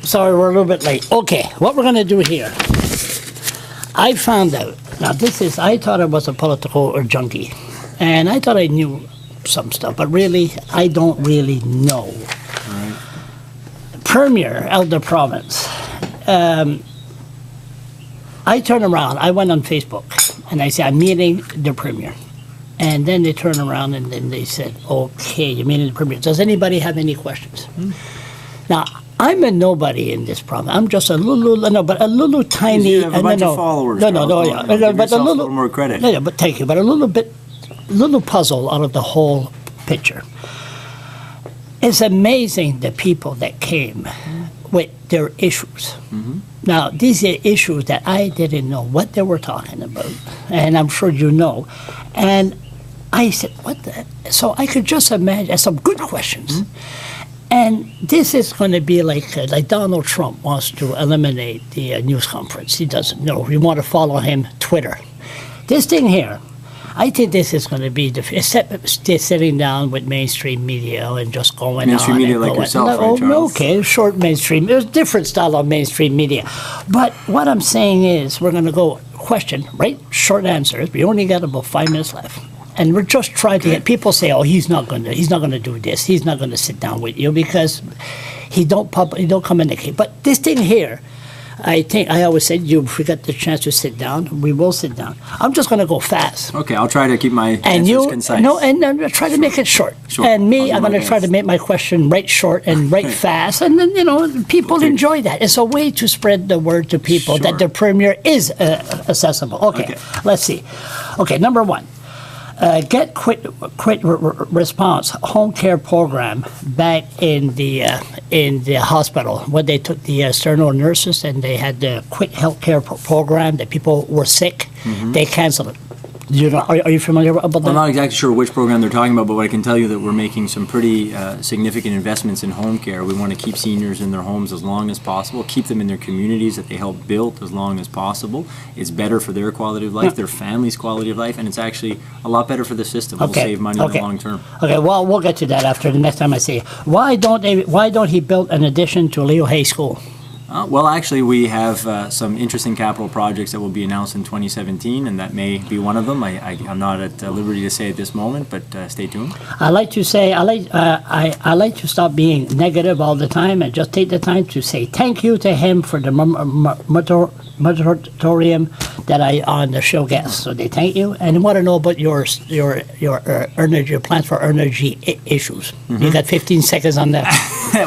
sorry, we're a little bit late. Okay, what we're going to do here, I found out, now I thought I was a political or junkie, and I thought I knew some stuff, but really, I don't really know. Right. Premier of the province, I turned around, I went on Facebook, and I said, I'm meeting the Premier. And then they turned around and then they said, okay, you're meeting the Premier. Does anybody have any questions? Now, I'm a nobody in this province. I'm just a little tiny. You have a bunch of followers. Yeah. Give yourself a little more credit. Yeah, but thank you. But a little puzzle out of the whole picture. It's amazing the people that came with their issues. Mm-hmm. Now, these are issues that I didn't know what they were talking about, and I'm sure you know. And I said, what the? So I could just imagine some good questions. Mm-hmm. And this is going to be like Donald Trump wants to eliminate the news conference. He doesn't know. You want to follow him, Twitter. This thing here, I think this is going to be sitting down with mainstream media and just going mainstream on. Mainstream media like yourself, right, Charles? Okay, short mainstream. There's a different style of mainstream media. But what I'm saying is we're going to go question, right? Short answers. We only got about 5 minutes left. And we're just trying to get people say, oh, he's not going to do this. He's not going to sit down with you because he don't communicate. But this thing here, I think I always said, if we get the chance to sit down, we will sit down. I'm just going to go fast. Okay, I'll try to keep my answers concise. No, and try to make it short. Sure. And me, I'm going to try to make my question right short and right fast. And then, people enjoy that. It's a way to spread the word to people that the Premier is accessible. Okay, let's see. Okay, number one. Get quick response home care program back in the hospital when they took the external nurses and they had the quick health care program that people were sick. Mm-hmm. They canceled it. Are you familiar about that? I'm not exactly sure which program they're talking about, but what I can tell you that we're making some pretty significant investments in home care. We want to keep seniors in their homes as long as possible, keep them in their communities that they help build as long as possible. It's better for their quality of life, their family's quality of life, and it's actually a lot better for the system. We'll save money in the long term. Okay, well, we'll get to that after the next time I see you. Why don't he build an addition to Leo Hay School? Well, actually, we have some interesting capital projects that will be announced in 2017, and that may be one of them. I'm not at liberty to say at this moment, but stay tuned. I like to say I like to stop being negative all the time and just take the time to say thank you to him for the moratorium that I on the show guest. So they thank you and want to know about your energy, your plans for energy issues. Mm-hmm. You got 15 seconds on that.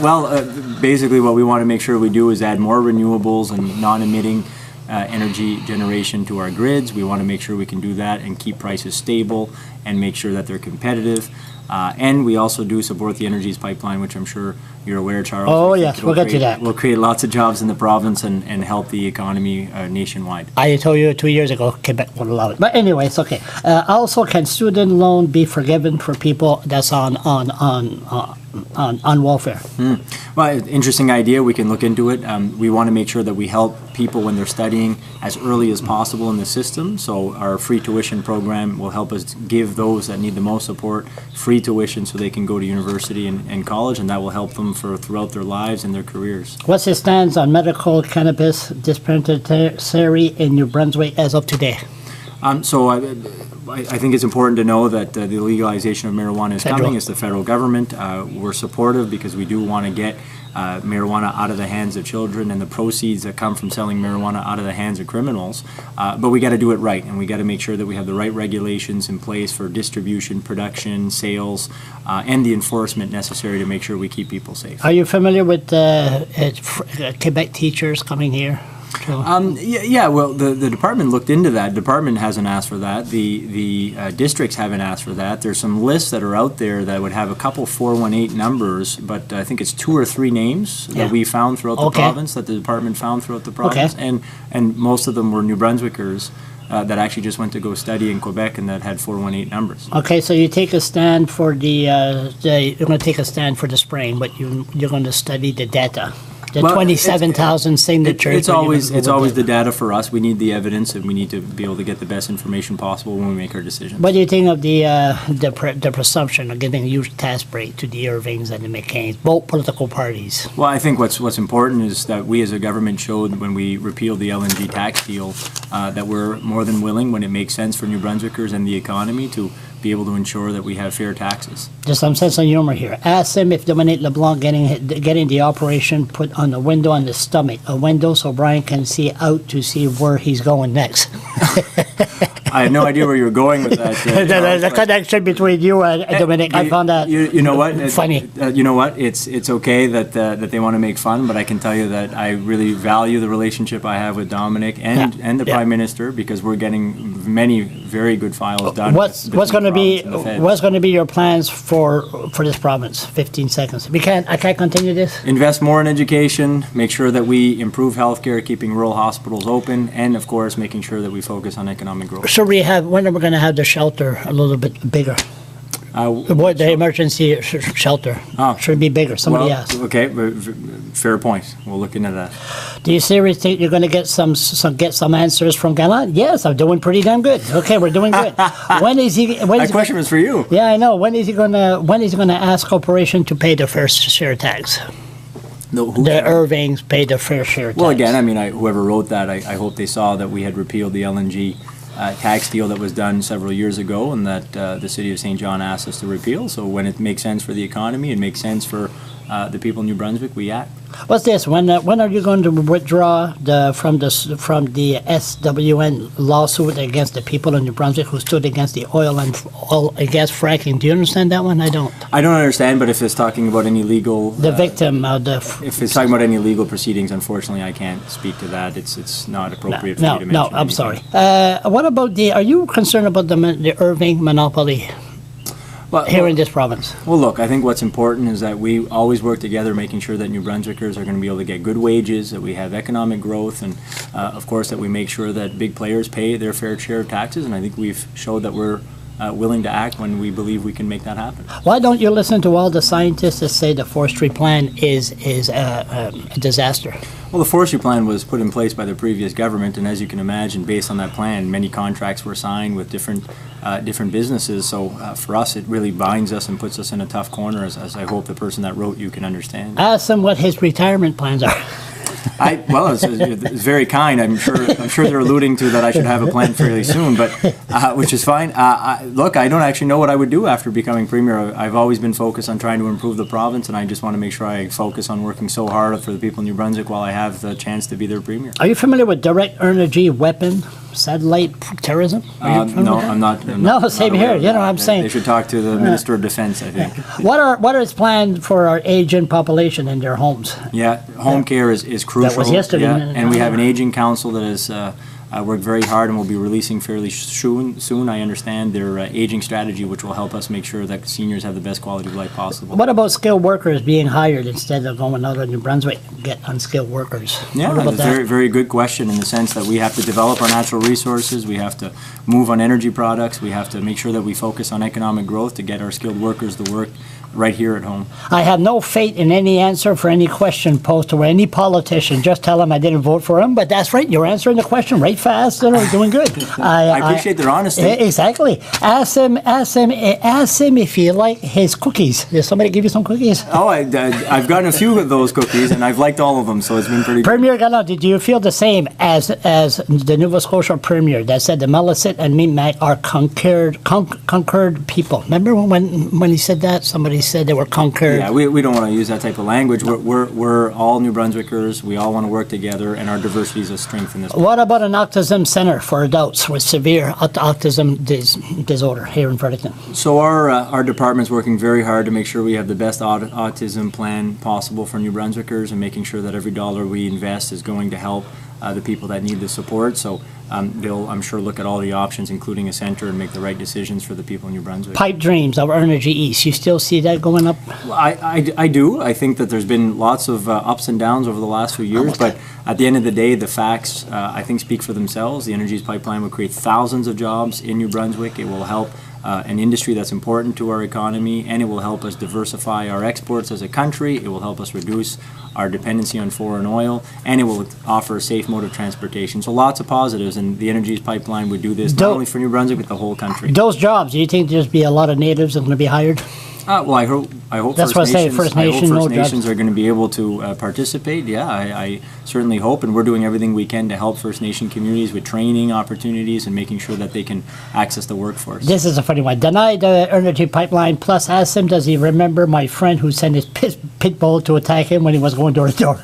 Well, basically, what we want to make sure we do is add more renewables and non-emitting energy generation to our grids. We want to make sure we can do that and keep prices stable and make sure that they're competitive. And we also do support the Energies Pipeline, which I'm sure you're aware, Charles. Oh, yes, we'll get to that. We'll create lots of jobs in the province and help the economy nationwide. I told you 2 years ago, Quebec won't allow it. But anyway, it's okay. Also, can student loan be forgiven for people that's on welfare? Well, interesting idea. We can look into it. We want to make sure that we help people when they're studying as early as possible in the system. So our free tuition program will help us give those that need the most support free tuition so they can go to university and college, and that will help them throughout their lives and their careers. What's his stance on medical cannabis dispensary in New Brunswick as of today? So I think it's important to know that the legalization of marijuana is coming. It's the federal government. We're supportive because we do want to get marijuana out of the hands of children and the proceeds that come from selling marijuana out of the hands of criminals. But we got to do it right, and we got to make sure that we have the right regulations in place for distribution, production, sales, and the enforcement necessary to make sure we keep people safe. Are you familiar with Quebec teachers coming here? Yeah. Well, the department looked into that. The department hasn't asked for that. The districts haven't asked for that. There's some lists that are out there that would have a couple 418 numbers, but I think it's 2 or 3 names that we found throughout the province, that the department found throughout the province, and most of them were New Brunswickers that actually just went to go study in Quebec and that had 418 numbers. Okay, so you take a stand for you're going to take a stand for the spraying, but you're going to study the data. The 27,000 signatures. It's always the data for us. We need the evidence, and we need to be able to get the best information possible when we make our decisions. What do you think of the presumption of giving a huge tax break to the Irvings and the McCains, both political parties? Well, I think what's important is that we as a government showed when we repealed the LNG tax deal that we're more than willing, when it makes sense for New Brunswickers and the economy, to be able to ensure that we have fair taxes. Just some sense of humor here. Ask him if Dominique LeBlanc getting the operation put on the window on the stomach, a window so Brian can see out to see where he's going next. I had no idea where you were going with that. The connection between you and Dominique, I found that you know what? Funny. You know what? It's okay that they want to make fun, but I can tell you that I really value the relationship I have with Dominic and the Prime Minister, because we're getting many very good files done. What's going to be your plans for this province? 15 seconds. I can't continue this. Invest more in education, make sure that we improve healthcare, keeping rural hospitals open, and of course making sure that we focus on economic growth. When are we going to have the shelter a little bit bigger? The emergency shelter should be bigger. Somebody asked. Okay, fair point. We'll look into that. Do you seriously think you're going to get some answers from Gallant? Yes, I'm doing pretty damn good. Okay, we're doing good. When is he? That question was for you. Yeah, I know. When is he going to ask corporation to pay the fair share tax? The Irvings pay the fair share tax. Well, again, I mean, whoever wrote that, I hope they saw that we had repealed the LNG tax deal that was done several years ago, and that the City of St. John asked us to repeal. So when it makes sense for the economy, it makes sense for the people in New Brunswick, we act. What's this? When are you going to withdraw from the SWN lawsuit against the people in New Brunswick who stood against the oil and gas fracking? Do you understand that one? I don't. I don't understand, but if it's talking about any legal... The victim of the... If it's talking about any legal proceedings, unfortunately, I can't speak to that. It's not appropriate for me to mention. No, I'm sorry. What about are you concerned about the Irving monopoly? Here in this province? Well, look, I think what's important is that we always work together, making sure that New Brunswickers are going to be able to get good wages, that we have economic growth, and of course that we make sure that big players pay their fair share of taxes, and I think we've showed that we're willing to act when we believe we can make that happen. Why don't you listen to all the scientists that say the forestry plan is a disaster? Well, the forestry plan was put in place by the previous government, and as you can imagine, based on that plan, many contracts were signed with different businesses. So for us, it really binds us and puts us in a tough corner, as I hope the person that wrote you can understand. Ask him what his retirement plans are. Well, it's very kind. I'm sure they're alluding to that I should have a plan fairly soon, but which is fine. Look, I don't actually know what I would do after becoming Premier. I've always been focused on trying to improve the province, and I just want to make sure I focus on working so hard for the people in New Brunswick while I have the chance to be their Premier. Are you familiar with direct energy weapon satellite terrorism? No, I'm not. No, same here. You know, I'm saying they should talk to the Minister of Defense, I think. What are his plans for our aging population in their homes? Yeah, home care is crucial. That was yesterday. Yeah, and we have an aging council that has worked very hard and will be releasing fairly soon. I understand their aging strategy, which will help us make sure that seniors have the best quality of life possible. What about skilled workers being hired instead of going out of New Brunswick to get unskilled workers? Yeah, that's a very, very good question, in the sense that we have to develop our natural resources, we have to move on energy products, we have to make sure that we focus on economic growth to get our skilled workers to work right here at home. I have no faith in any answer for any question posed to any politician. Just tell them I didn't vote for him, but that's right. You're answering the question right fast. You know, doing good. I appreciate their honesty. Exactly. Ask him if he like his cookies. Did somebody give you some cookies? Oh, I've gotten a few of those cookies, and I've liked all of them, so it's been pretty good. Premier Gallant, did you feel the same as the Nova Scotia Premier that said the Malisit and Mi'kmaq are conquered people? Remember when he said that? Somebody said they were conquered. Yeah, we don't want to use that type of language. We're all New Brunswickers. We all want to work together, and our diversity is a strength in this. What about an autism center for adults with severe autism disorder here in Fredericton? So our department's working very hard to make sure we have the best autism plan possible for New Brunswickers, and making sure that every dollar we invest is going to help the people that need the support. So they'll, I'm sure, look at all the options, including a center, and make the right decisions for the people in New Brunswick. Pipe dreams of Energy East, you still see that going up? Well, I do. I think that there's been lots of ups and downs over the last few years, but at the end of the day, the facts, I think, speak for themselves. The Energy East pipeline will create thousands of jobs in New Brunswick. It will help an industry that's important to our economy, and it will help us diversify our exports as a country. It will help us reduce our dependency on foreign oil, and it will offer a safe mode of transportation. So lots of positives, and the Energy Pipeline would do this not only for New Brunswick, but the whole country. Those jobs, do you think there's be a lot of natives that are going to be hired? Well, I hope That's what I say, First Nations are going to be able to participate. Yeah, I certainly hope, and we're doing everything we can to help First Nation communities with training opportunities and making sure that they can access the workforce. This is a funny one. Deny the Energy Pipeline, plus ask him, does he remember my friend who sent his pit bull to attack him when he was going door to door?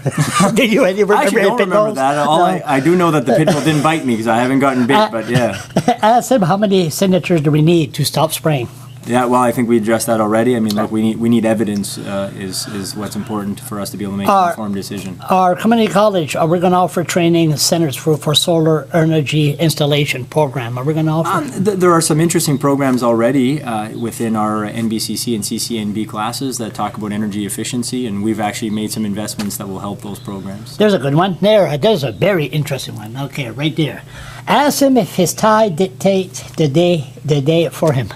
Did you remember I actually don't remember that. I do know that the pit bull didn't bite me because I haven't gotten bit, but yeah. Ask him, how many signatures do we need to stop spraying? Yeah, well, I think we addressed that already. I mean, look, we need evidence is what's important for us to be able to make an informed decision. Our community college, are we going to offer training centers for solar energy installation program? Are we going to offer? There are some interesting programs already within our NBCC and CCNB classes that talk about energy efficiency, and we've actually made some investments that will help those programs. There's a good one. There's a very interesting one. Okay, right there. Ask him if his tie dictates the day for him.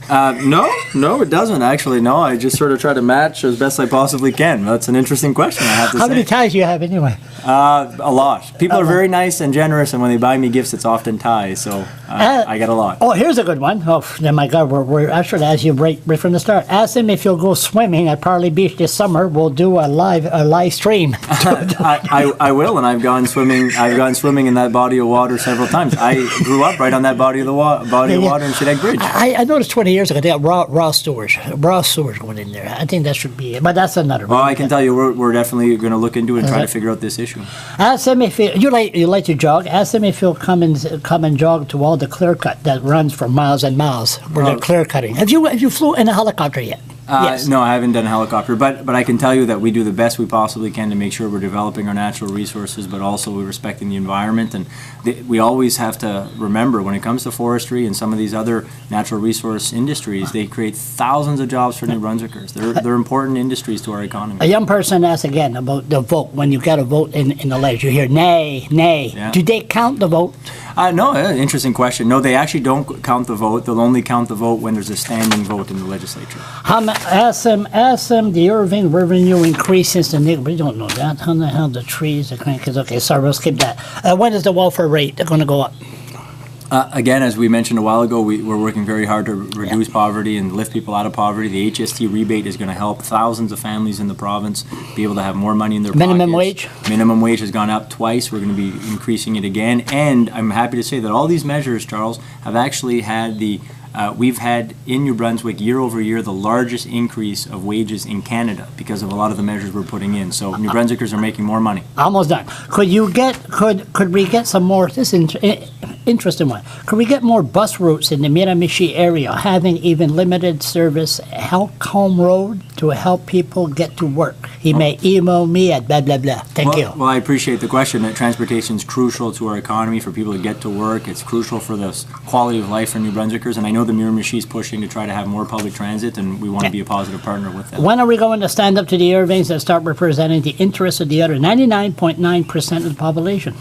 No, it doesn't actually. No, I just sort of try to match as best I possibly can. That's an interesting question, I have to say. How many ties do you have anyway? A lot. People are very nice and generous, and when they buy me gifts, it's often ties, so I get a lot. Oh, here's a good one. Oh, my God, we're actually, as you right from the start, ask him if you'll go swimming at Parley Beach this summer. We'll do a live stream. I will, and I've gone swimming in that body of water several times. I grew up right on that body of water in Shedegg Bridge. I noticed 20 years ago, they got raw sewers going in there. I think that should be it, but that's another. Well, I can tell you, we're definitely going to look into it and try to figure out this issue. Ask them if you like to jog. Ask them if you'll come and jog to all the clear cut that runs for miles and miles where they're clear cutting. Have you flew in a helicopter yet? Yes. No, I haven't done a helicopter, but I can tell you that we do the best we possibly can to make sure we're developing our natural resources, but also we're respecting the environment. And we always have to remember, when it comes to forestry and some of these other natural resource industries, they create thousands of jobs for New Brunswickers. They're important industries to our economy. A young person asked again about the vote. When you got a vote in the ledge, you hear nay. Yeah. Do they count the vote? No, interesting question. No, they actually don't count the vote. They'll only count the vote when there's a standing vote in the legislature. Ask them the Irving revenue increase since the we don't know that. How the hell the trees, the grandkids? Okay, sorry, we'll skip that. When is the welfare rate going to go up? Again, as we mentioned a while ago, we're working very hard to reduce poverty and lift people out of poverty. The HST rebate is going to help thousands of families in the province be able to have more money in their minimum pockets. Wage? Minimum wage has gone up twice. We're going to be increasing it again. And I'm happy to say that all these measures, Charles, have actually had we've had in New Brunswick year over year the largest increase of wages in Canada because of a lot of the measures we're putting in. So New Brunswickers are making more money. Almost done. Could we get some more? This is interesting one. Could we get more bus routes in the Miramichi area, having even limited service Helcombe Road to help people get to work? He may email me at blah blah blah. Thank you. Well, I appreciate the question. That transportation is crucial to our economy for people to get to work. It's crucial for the quality of life for New Brunswickers, and I know the Miramichi is pushing to try to have more public transit, and we want to be a positive partner with that. When are we going to stand up to the Irvings and start representing the interests of the other 99.9% of the population?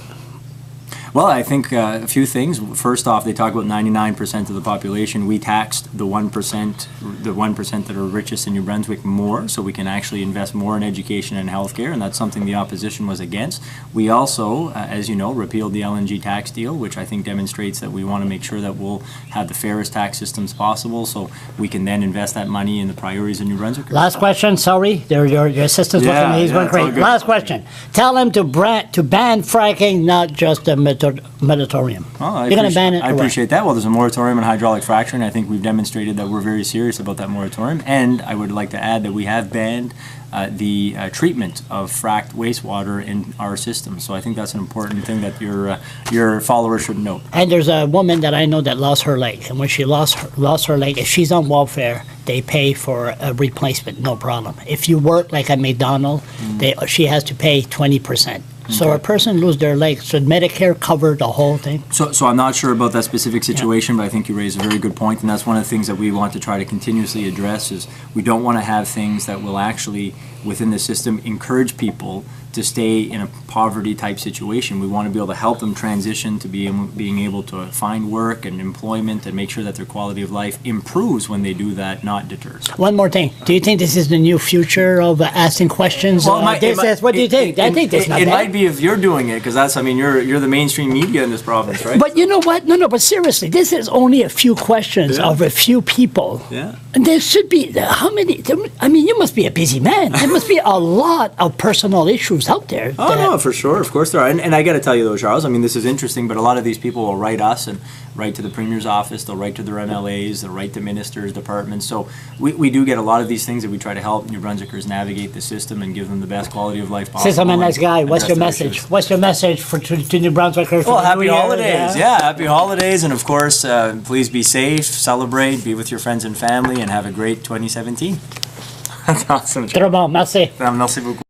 Well, I think a few things. First off, they talk about 99% of the population. We taxed the 1% that are richest in New Brunswick more, so we can actually invest more in education and healthcare, and that's something the opposition was against. We also, as you know, repealed the LNG tax deal, which I think demonstrates that we want to make sure that we'll have the fairest tax systems possible, so we can then invest that money in the priorities of New Brunswick. Last question. Sorry, your assistant's looking at me. He's going crazy. Last question. Tell him to ban fracking, not just the moratorium. Well, You're going to ban it? I appreciate that. Well, there's a moratorium on hydraulic fracturing. I think we've demonstrated that we're very serious about that moratorium. And I would like to add that we have banned the treatment of fracked wastewater in our system. So I think that's an important thing that your followers should know. And there's a woman that I know that lost her leg. And when she lost her leg, if she's on welfare, they pay for a replacement, no problem. If you work like at McDonald's, she has to pay 20%. So a person lose their leg, should Medicare cover the whole thing? So I'm not sure about that specific situation, but I think you raise a very good point, and that's one of the things that we want to try to continuously address is we don't want to have things that will actually within the system, encourage people to stay in a poverty type situation. We want to be able to help them transition to being able to find work and employment and make sure that their quality of life improves when they do that, not deters. One more thing. Do you think this is the new future of asking questions? Well, what do you think? I think it's not It bad. might be if you're doing it, because that's, I mean, you're the mainstream media in this province, right? But you know what? No, but seriously, this is only a few questions of a few people. Yeah. And there should be, how many? I mean, you must be a busy man. There must be a lot of personal issues out there. Oh, no, for sure. Of course there are. And I got to tell you, though, Charles, I mean, this is interesting, but a lot of these people will write us and write to the Premier's office. They'll write to their MLAs. They'll write to ministers' departments. So we do get a lot of these things that we try to help New Brunswickers navigate the system and give them the best quality of life possible. Since I'm a nice guy, and what's your address their message? issues. What's your message to New Brunswickers? Well, for the happy New Year? holidays. Yeah, happy holidays. And of course, please be safe, celebrate, be with your friends and family, and have a great 2017. That's awesome. Très bon, merci. Merci beaucoup.